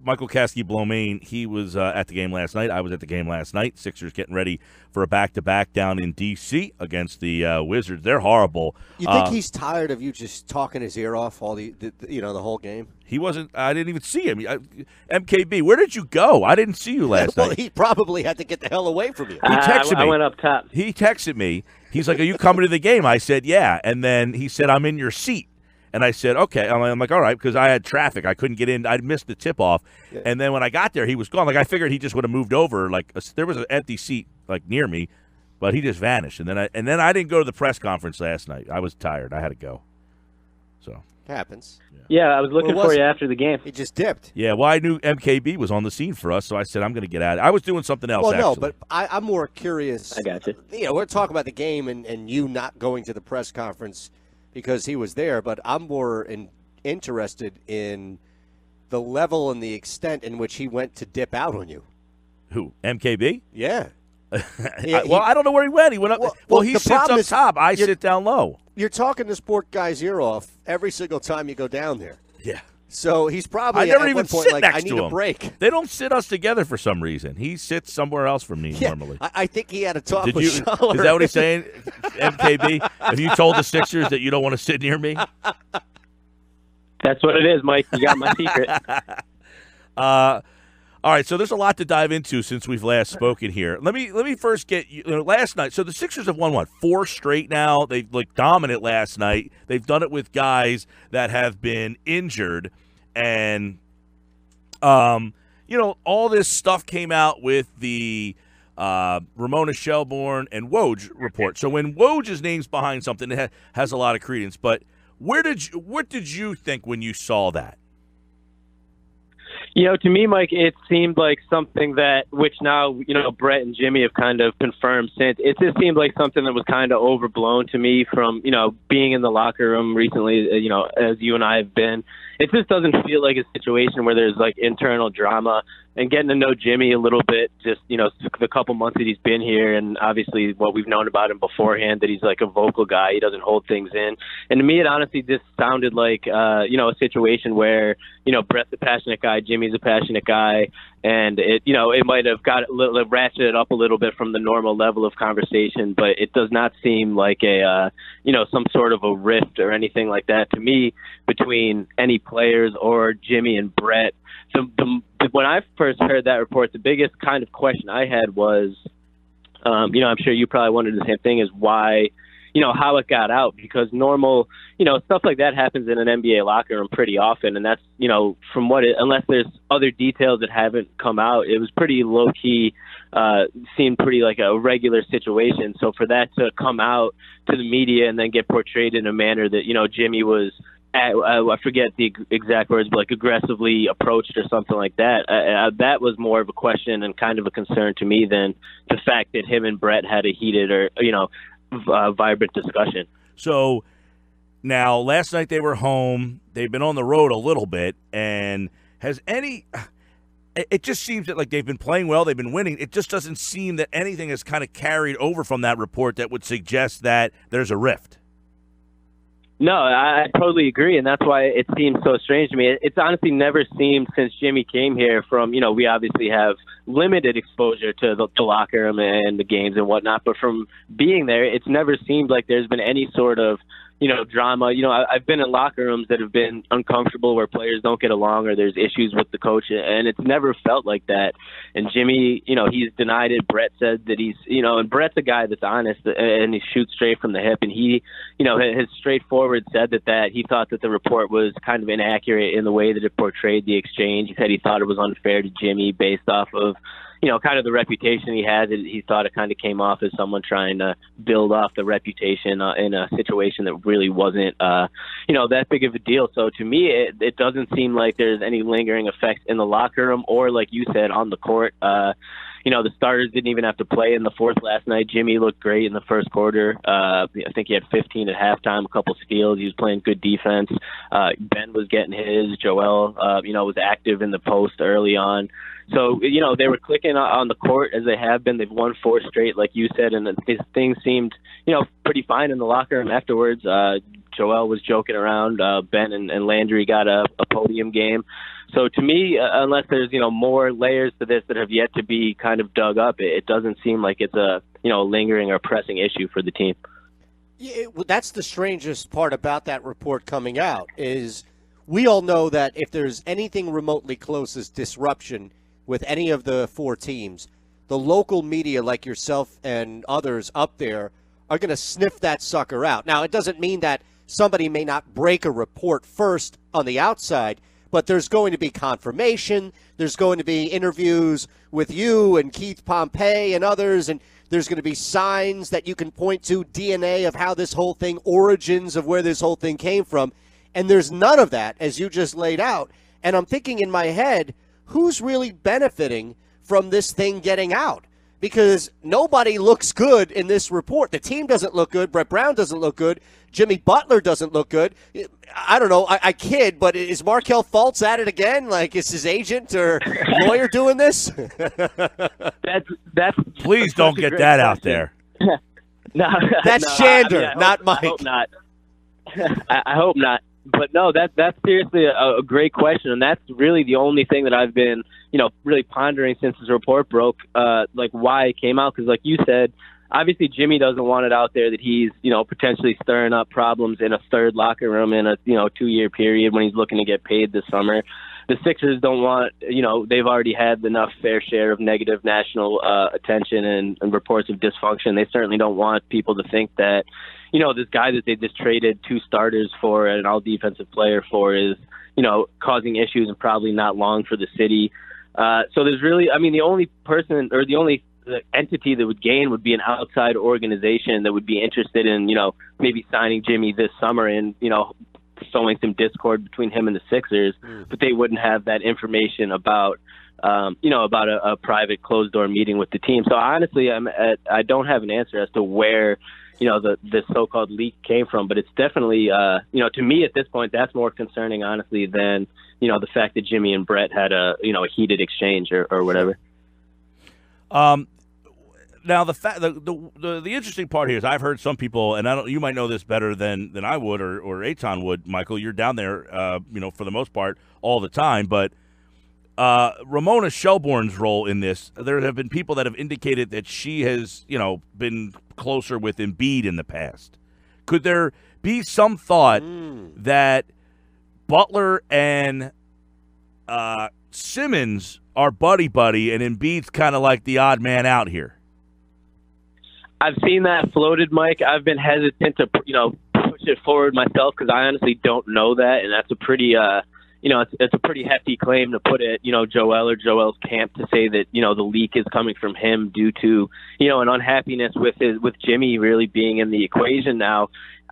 Michael Kaskey-Blomain, he was at the game last night. I was at the game last night. Sixers getting ready for a back-to-back down in D.C. against the Wizards. They're horrible. You think he's tired of you just talking his ear off all the whole game? He wasn't. I didn't even see him. MKB, where did you go? I didn't see you last well, night. He probably had to get the hell away from you. He texted me. I went up top. He texted me. He's like, "Are you coming to the game?" I said, "Yeah." And then he said, "I'm in your seat." And I said, okay. I'm like, all right, because I had traffic. I couldn't get in. I missed the tip-off. Yeah. And then when I got there, he was gone. Like, I figured he just would have moved over. Like, there was an empty seat, like, near me, but he just vanished. And then I didn't go to the press conference last night. I was tired. I had to go. So. Happens. Yeah, I was looking for you after the game. He just dipped. Yeah, well, I knew MKB was on the scene for us, so I said, I'm going to get out. I was doing something else, actually. No, but I'm more curious. I got you. We're talking about the game and you not going to the press conference because he was there, but I'm more interested in the level and the extent in which he went to dip out on you. Who? MKB? Yeah. I don't know where he went. He went up. Well, he sits up top. I sit down low. You're talking the sport guy's ear off every single time you go down there. Yeah. So he's probably I never at even one point sit like, next I need to a him. break. They don't sit us together for some reason. He sits somewhere else from me normally. I think he had a talk with Is that what he's saying, MKB? Have you told the Sixers that you don't want to sit near me? That's what it is, Mike. You got my secret. All right, so there's a lot to dive into since we've last spoken here. Let me first get last night. So the Sixers have won 4 straight now. They looked dominant last night. They've done it with guys that have been injured, and all this stuff came out with the Ramona Shelburne and Woj report. So when Woj's name's behind something, it has a lot of credence. But what did you think when you saw that? To me, Mike, it seemed like something that, which now, Brett and Jimmy have kind of confirmed since. It just seemed like something that was kind of overblown to me from, being in the locker room recently, as you and I have been. It just doesn't feel like a situation where there's, like, internal drama. And getting to know Jimmy a little bit, just, the couple months that he's been here, and obviously what we've known about him beforehand, that he's like a vocal guy. He doesn't hold things in. And to me, it honestly just sounded like, a situation where, Brett's a passionate guy, Jimmy's a passionate guy, and it might have got ratcheted up a little bit from the normal level of conversation, but it does not seem like some sort of a rift or anything like that to me between any players or Jimmy and Brett. When I first heard that report, the biggest kind of question I had was, I'm sure you probably wondered the same thing, is why, how it got out, because normal, stuff like that happens in an NBA locker room pretty often. And that's, from unless there's other details that haven't come out, it was pretty low key, seemed pretty like a regular situation. So for that to come out to the media and then get portrayed in a manner that, Jimmy was, I forget the exact words, but like aggressively approached or something like that. That was more of a question and kind of a concern to me than the fact that him and Brett had a heated or, vibrant discussion. So now last night they were home. They've been on the road a little bit. And it just seems that like they've been playing well. They've been winning. It just doesn't seem that anything has kind of carried over from that report that would suggest that there's a rift. No, I totally agree, and that's why it seems so strange to me. It's honestly never seemed since Jimmy came here from, we obviously have limited exposure to the locker room and the games and whatnot, but from being there, it's never seemed like there's been any sort of, drama. I've been in locker rooms that have been uncomfortable where players don't get along or there's issues with the coach, and it's never felt like that. And Jimmy, he's denied it. Brett said that he's, and Brett's a guy that's honest and he shoots straight from the hip, and he, has straightforward said that he thought that the report was kind of inaccurate in the way that it portrayed the exchange. He said he thought it was unfair to Jimmy based off of, kind of the reputation he has. He thought it kind of came off as someone trying to build off the reputation in a situation that really wasn't, that big of a deal. So to me, it doesn't seem like there's any lingering effects in the locker room or, like you said, on the court. The starters didn't even have to play in the fourth last night. Jimmy looked great in the first quarter. I think he had 15 at halftime, a couple steals. He was playing good defense. Ben was getting his. Joel, was active in the post early on. So, they were clicking on the court as they have been. They've won 4 straight, like you said, and things seemed, pretty fine in the locker room afterwards. Joel was joking around. Ben and Landry got a podium game. So to me, unless there's, more layers to this that have yet to be kind of dug up, it doesn't seem like it's a, lingering or pressing issue for the team. Yeah, that's the strangest part about that report coming out is we all know that if there's anything remotely close as disruption with any of the four teams, the local media like yourself and others up there are going to sniff that sucker out. Now, it doesn't mean that somebody may not break a report first on the outside, but there's going to be confirmation. There's going to be interviews with you and Keith Pompey and others, and there's going to be signs that you can point to, DNA of how this whole thing, origins of where this whole thing came from. And there's none of that, as you just laid out. And I'm thinking in my head, who's really benefiting from this thing getting out? Because nobody looks good in this report. The team doesn't look good. Brett Brown doesn't look good. Jimmy Butler doesn't look good. I don't know. I kid, but is Markelle Fultz at it again? Like, is his agent or lawyer doing this? That's Please don't get that out there. No, that's Shander, not Mike. I hope not. I hope not. But no, that's seriously a great question, and that's really the only thing that I've been, really pondering since this report broke, like why it came out. Because, like you said, obviously Jimmy doesn't want it out there that he's, potentially stirring up problems in a third locker room in a 2-year period when he's looking to get paid this summer. The Sixers don't want, they've already had enough fair share of negative national attention and reports of dysfunction. They certainly don't want people to think that, this guy that they just traded 2 starters for and an all-defensive player for is, causing issues and probably not long for the city. So there's really, the only person or the only entity that would gain would be an outside organization that would be interested in, maybe signing Jimmy this summer and, sowing some discord between him and the Sixers, but they wouldn't have that information about, about a private closed-door meeting with the team. So honestly, I don't have an answer as to where, the so-called leak came from, but it's definitely, to me at this point, that's more concerning, honestly, than, the fact that Jimmy and Brett had a heated exchange or whatever. Now, the interesting part here is I've heard some people, and you might know this better than I would or Eitan would, Michael. You're down there, for the most part, all the time. But Ramona Shelbourne's role in this, there have been people that have indicated that she has, been closer with Embiid in the past. Could there be some thought that Butler and Simmons are buddy-buddy and Embiid's kind of like the odd man out here? I've seen that floated, Mike. I've been hesitant to, push it forward myself because I honestly don't know that, and that's a pretty, it's a pretty hefty claim to put it, Joel or Joel's camp to say that, the leak is coming from him due to, an unhappiness with Jimmy really being in the equation now.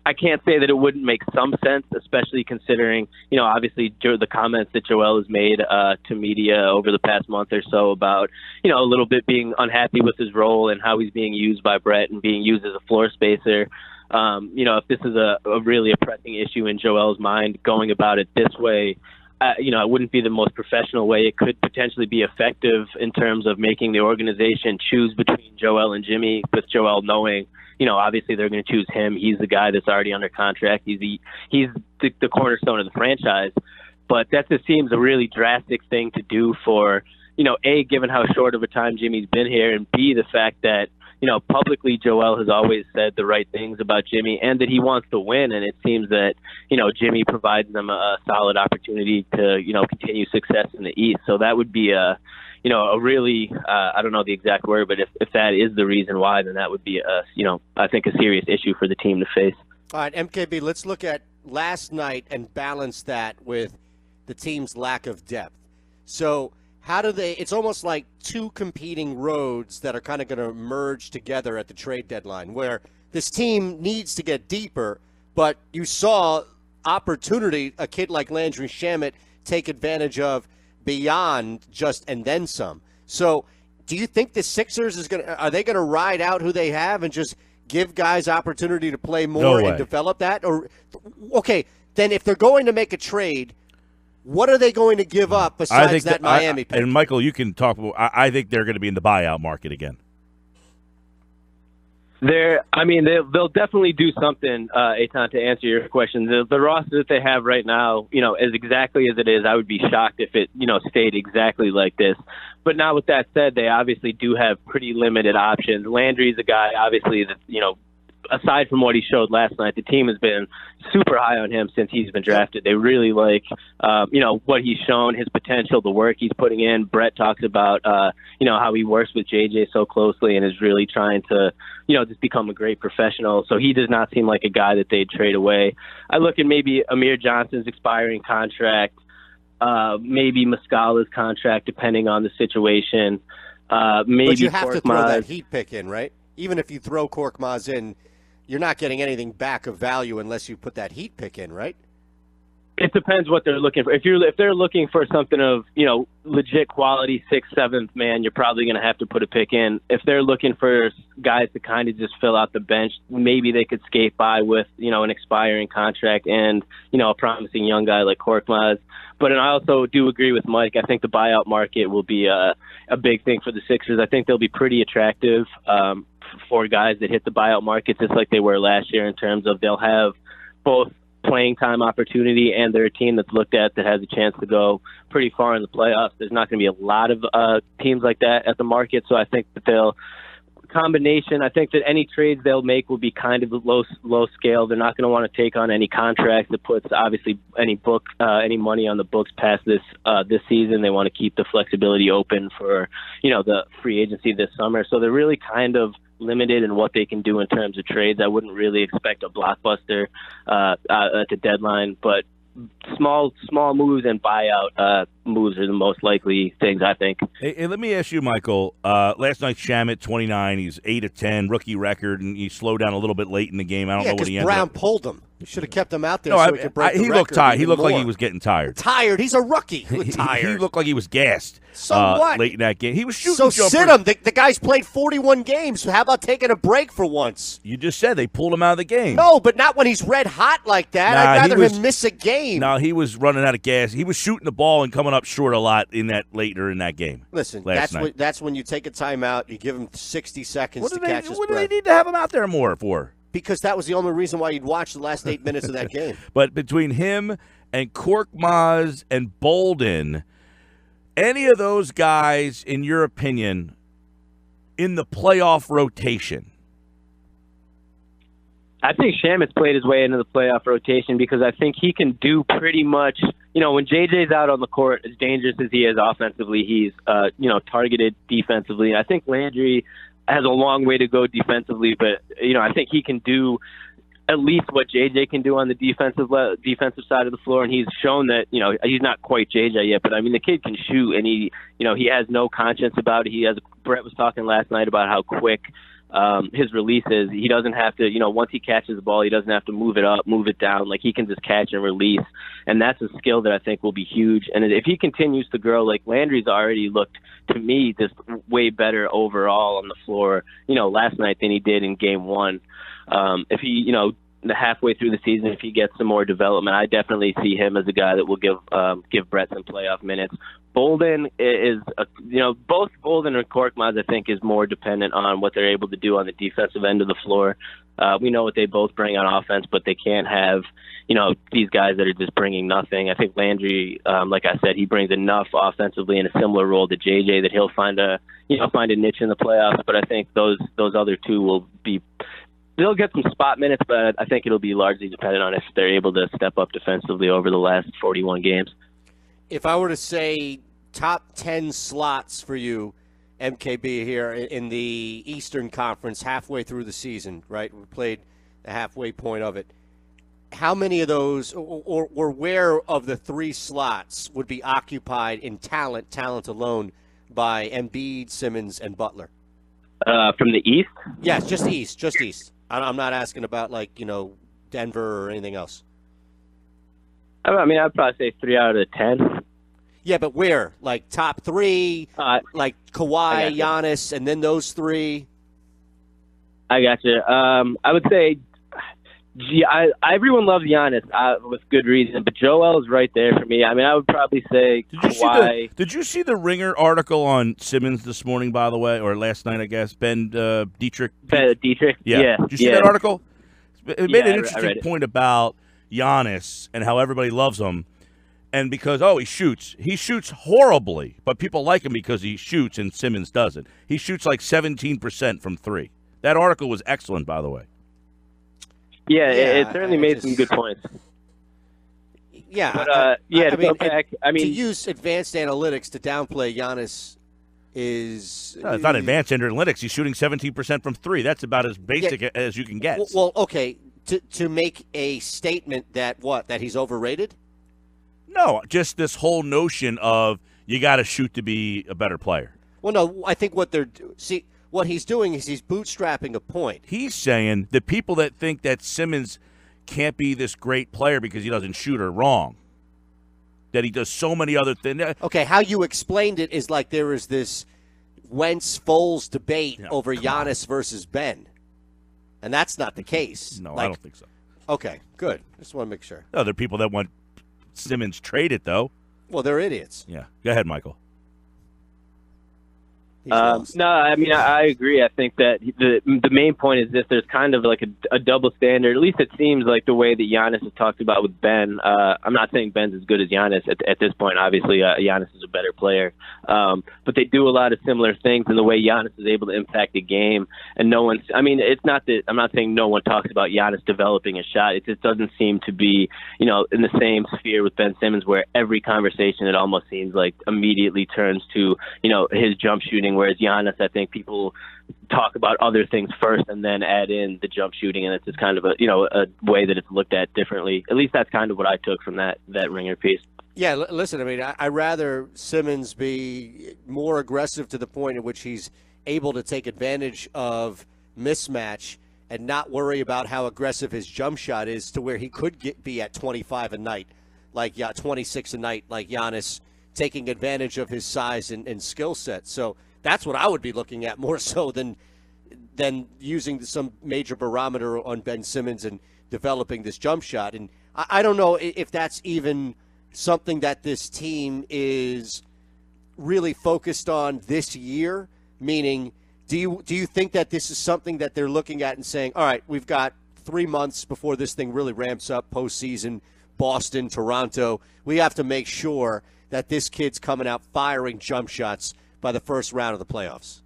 I can't say that it wouldn't make some sense, especially considering, obviously the comments that Joel has made to media over the past month or so about, a little bit being unhappy with his role and how he's being used by Brett and being used as a floor spacer. If this is a really a pressing issue in Joel's mind, going about it this way, it wouldn't be the most professional way. It could potentially be effective in terms of making the organization choose between Joel and Jimmy, with Joel knowing, obviously they're going to choose him. He's the guy that's already under contract. He's the cornerstone of the franchise. But that just seems a really drastic thing to do for, A, given how short of a time Jimmy's been here, and B, the fact that, publicly Joel has always said the right things about Jimmy and that he wants to win. And it seems that, Jimmy provides them a solid opportunity to, continue success in the East. So that would be a really, I don't know the exact word, but if that is the reason why, then that would be I think a serious issue for the team to face. All right, MKB, let's look at last night and balance that with the team's lack of depth. So how do it's almost like 2 competing roads that are kind of going to merge together at the trade deadline, where this team needs to get deeper, but you saw opportunity, a kid like Landry Shamet take advantage of beyond just and then some. So do you think the Sixers are they going to ride out who they have and just give guys opportunity to play more and develop that? Or, okay, then if they're going to make a trade, what are they going to give up besides that Miami pick? And Michael, you can talk. I think they're going to be in the buyout market again. They'll definitely do something, Eitan, to answer your question. The roster that they have right now, as exactly as it is, I would be shocked if it, stayed exactly like this. But now with that said, they obviously do have pretty limited options. Landry's a guy, obviously, that, aside from what he showed last night, the team has been super high on him since he's been drafted. They really like, what he's shown, his potential, the work he's putting in. Brett talks about, how he works with JJ so closely and is really trying to, just become a great professional. So he does not seem like a guy that they'd trade away. I look at maybe Amir Johnson's expiring contract, maybe Muscala's contract, depending on the situation. Maybe but you have Korkmaz. To throw that heat pick in, right? Even if you throw Korkmaz in, you're not getting anything back of value unless you put that heat pick in, right? It depends what they're looking for. If they're looking for something of, legit quality 6th, 7th man, you're probably going to have to put a pick in. If they're looking for guys to kind of just fill out the bench, maybe they could skate by with, an expiring contract and, a promising young guy like Korkmaz. But I also do agree with Mike. I think the buyout market will be a big thing for the Sixers. I think they'll be pretty attractive for guys that hit the buyout market, just like they were last year, in terms of they'll have both playing time opportunity and they're a team that's looked at that has a chance to go pretty far in the playoffs. There's not going to be a lot of teams like that at the market, so I think that I think that any trades they'll make will be kind of low scale. They're not going to want to take on any contracts that puts obviously any money on the books past this season. They want to keep the flexibility open for the free agency this summer. So they're really kind of limited in what they can do in terms of trades. I wouldn't really expect a blockbuster at the deadline, but small moves and buyout moves are the most likely things, I think. Hey, let me ask you, Michael. Last night, Shamet, 29. He's 8 of 10, rookie record, and he slowed down a little bit late in the game. I don't know what he ended Brown up. pulled him. You should have kept him out there No, so he could break the he looked record tired. He even looked like more. he was getting tired. Tired? He's a rookie. He looked tired. He looked like he was gassed. So what? Late in that game. He was shooting So jumpers. sit him. The guy's played 41 games. So how about taking a break for once? You just said they pulled him out of the game. No, but not when he's red hot like that. I'd rather him miss a game. No, he was running out of gas. He was shooting the ball and coming up short a lot later in that game. Listen, night. That's when you take a timeout. You give him 60 seconds to catch his breath. What do they need to have him out there more for? Because that was the only reason why you'd watch the last 8 minutes of that game. But between him and Korkmaz and Bolden, any of those guys, in your opinion, in the playoff rotation? I think Shamet's played his way into the playoff rotation because I think he can do pretty much, when JJ's out on the court, as dangerous as he is offensively, he's, targeted defensively. I think Landry has a long way to go defensively, but, I think he can do at least what JJ can do on the defensive side of the floor, and he's shown that, he's not quite JJ yet, but, the kid can shoot, and he has no conscience about it. Brett was talking last night about how quick his release is. He doesn't have to, once he catches the ball, he doesn't have to move it up, move it down. Like, he can just catch and release, and that's a skill that I think will be huge. And if he continues to grow, like Landry's already looked, to me, just way better overall on the floor, last night than he did in game one. If he, halfway through the season, if he gets some more development, I definitely see him as a guy that will give Brett some playoff minutes. Bolden is, both Bolden and Korkmaz, I think, is more dependent on what they're able to do on the defensive end of the floor. We know what they both bring on offense, but they can't have, these guys that are just bringing nothing. I think Landry, like I said, he brings enough offensively in a similar role to JJ that he'll find a niche in the playoffs. But I think those other two they'll get some spot minutes, but I think it'll be largely dependent on if they're able to step up defensively over the last 41 games. If I were to say top 10 slots for you, MKB, here in the Eastern Conference halfway through the season, right? We played the halfway point of it. How many of those or where of the 3 slots would be occupied in talent alone by Embiid, Simmons, and Butler? From the East? Yes, just East. I'm not asking about, Denver or anything else. I'd probably say 3 out of the 10. Yeah, but where? Like top 3, like Kawhi, Giannis, and then those 3? I got you. I would say Everyone loves Giannis with good reason, but Joel is right there for me. I mean, I would probably say Kawhi. Did you see the Ringer article on Simmons this morning, by the way, or last night, I guess? Ben Dietrich? Dietrich? Yeah. Did you see that article? It made an I interesting point about Giannis and how everybody loves him. And because, he shoots. He shoots horribly, but people like him because he shoots and Simmons doesn't. He shoots like 17% from three. That article was excellent, by the way. Yeah, it certainly made some good points. Yeah, but, to use advanced analytics to downplay Giannis is no, it's not advanced analytics. He's shooting 17% from three. That's about as basic as you can get. Well, okay, to make a statement that he's overrated. No, just this whole notion of you got to shoot to be a better player. Well, no, I think what he's doing is he's bootstrapping a point. He's saying the people that think that Simmons can't be this great player because he doesn't shoot are wrong. That he does so many other things. Okay, how you explained it is like there is this Wentz-Foles debate over Giannis versus Ben. And that's not the case. No, I don't think so. Okay, good. Just want to make sure. No, there are people that want Simmons traded, though. Well, they're idiots. Yeah. Go ahead, Michael. No, I mean, I agree. I think that the main point is this. There's kind of like a double standard. At least it seems like the way that Giannis has talked about with Ben. I'm not saying Ben's as good as Giannis at this point. Obviously, Giannis is a better player. But they do a lot of similar things in the way Giannis is able to impact the game. And it's not that I'm not saying no one talks about Giannis developing a shot. It just doesn't seem to be, in the same sphere with Ben Simmons, where every conversation, it almost seems like immediately turns to, his jump shooting. Whereas Giannis, I think people talk about other things first and then add in the jump shooting, and it's just kind of a way that it's looked at differently. At least that's kind of what I took from that Ringer piece. Yeah, listen, I mean, I'd rather Simmons be more aggressive to the point at which he's able to take advantage of mismatch and not worry about how aggressive his jump shot is to where he could be at 25 a night, 26 a night, like Giannis, taking advantage of his size and skill set. So that's what I would be looking at more so than using some major barometer on Ben Simmons and developing this jump shot. And I don't know if that's even something that this team is really focused on this year, meaning do you think that this is something that they're looking at and saying, all right, we've got 3 months before this thing really ramps up, postseason, Boston, Toronto. We have to make sure that this kid's coming out firing jump shots by the first round of the playoffs?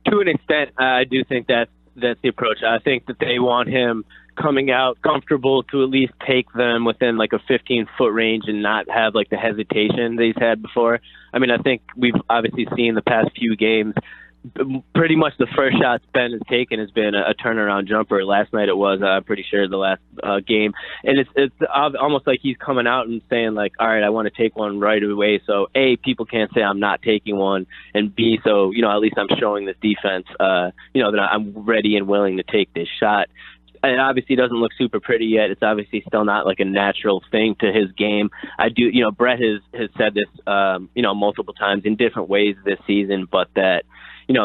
To an extent, I do think that's the approach. I think that they want him coming out comfortable to at least take them within like a 15-foot range and not have like the hesitation that he's had before. I mean, I think we've obviously seen the past few games, pretty much the first shots Ben has taken has been a turnaround jumper. Last night it was, I'm pretty sure, the last game. And it's almost like he's coming out and saying, like, all right, I want to take one right away. So, A, people can't say I'm not taking one. And B, so, at least I'm showing this defense, that I'm ready and willing to take this shot. It obviously doesn't look super pretty yet. It's obviously still not like a natural thing to his game. I do, Brett has said this, multiple times in different ways this season, but that,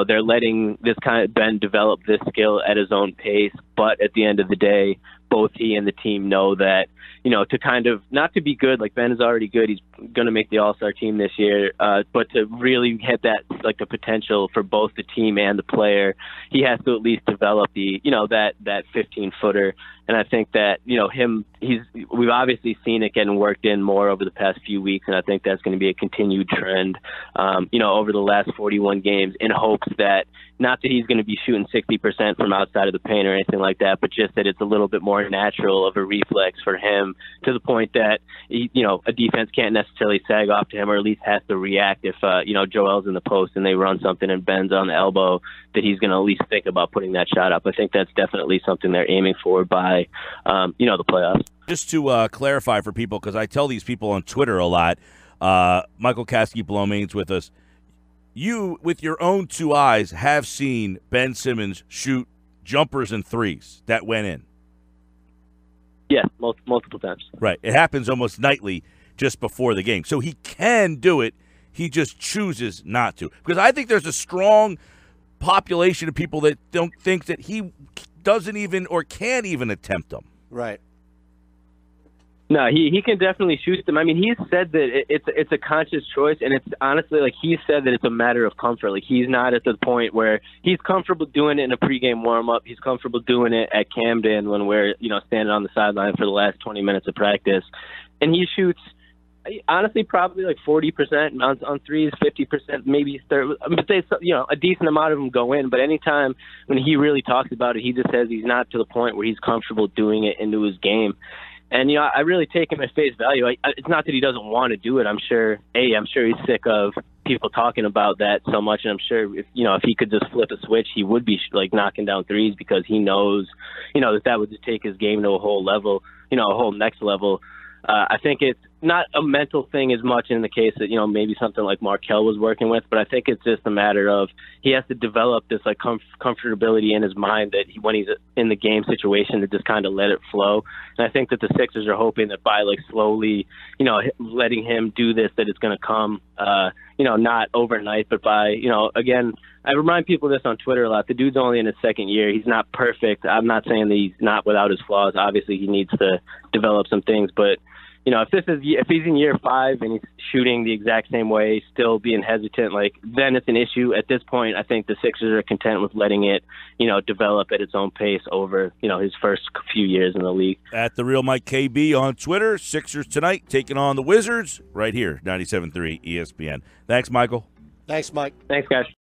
they're letting this kind of Ben develop this skill at his own pace. But at the end of the day, both he and the team know that, to kind of not to be good, like Ben is already good. He's going to make the All-Star team this year. But to really hit that, like the potential for both the team and the player, he has to at least develop the, that 15-footer. And I think that, we've obviously seen it getting worked in more over the past few weeks. And I think that's going to be a continued trend, over the last 41 games, in hopes that not that he's going to be shooting 60% from outside of the paint or anything like that, but just that it's a little bit more natural of a reflex for him, to the point that, a defense can't necessarily sag off to him, or at least has to react if, Joel's in the post and they run something and Ben's on the elbow, that he's going to at least think about putting that shot up. I think that's definitely something they're aiming for by, the playoffs. Just to clarify for people, because I tell these people on Twitter a lot, Michael Kaskey-Blomain's with us. You, with your own two eyes, have seen Ben Simmons shoot jumpers and threes that went in. Yeah, multiple times. Right. It happens almost nightly just before the game. So he can do it. He just chooses not to. Because I think there's a strong population of people that don't think that he doesn't even or can't even attempt them. Right. No, he can definitely shoot them. I mean, he's said that it's a conscious choice, and it's honestly like he said that it's a matter of comfort. Like he's not at the point where he's comfortable doing it in a pregame warm up. He's comfortable doing it at Camden when we're standing on the sideline for the last 20 minutes of practice, and he shoots honestly probably like 40% on threes, 50% maybe 30. But they a decent amount of them go in. But anytime when he really talks about it, he just says he's not to the point where he's comfortable doing it into his game. And, I really take him at face value. It's not that he doesn't want to do it. I'm sure he's sick of people talking about that so much. And I'm sure if he could just flip a switch, he would be like knocking down threes because he knows, that would just take his game to a whole level, a whole next level. I think it's not a mental thing as much in the case that, maybe something like Markelle was working with, but I think it's just a matter of he has to develop this like comfortability in his mind that when he's in the game situation to just kind of let it flow. And I think that the Sixers are hoping that by like slowly, letting him do this, that it's going to come, not overnight, but by, again, I remind people this on Twitter a lot. The dude's only in his second year. He's not perfect. I'm not saying that he's not without his flaws. Obviously, he needs to develop some things, but if he's in year 5 and he's shooting the exact same way, still being hesitant, then it's an issue. At this point, I think the Sixers are content with letting it, develop at its own pace over, his first few years in the league. At The Real Mike KB on Twitter, Sixers tonight taking on the Wizards right here, 97.3 ESPN. Thanks, Michael. Thanks, Mike. Thanks, guys.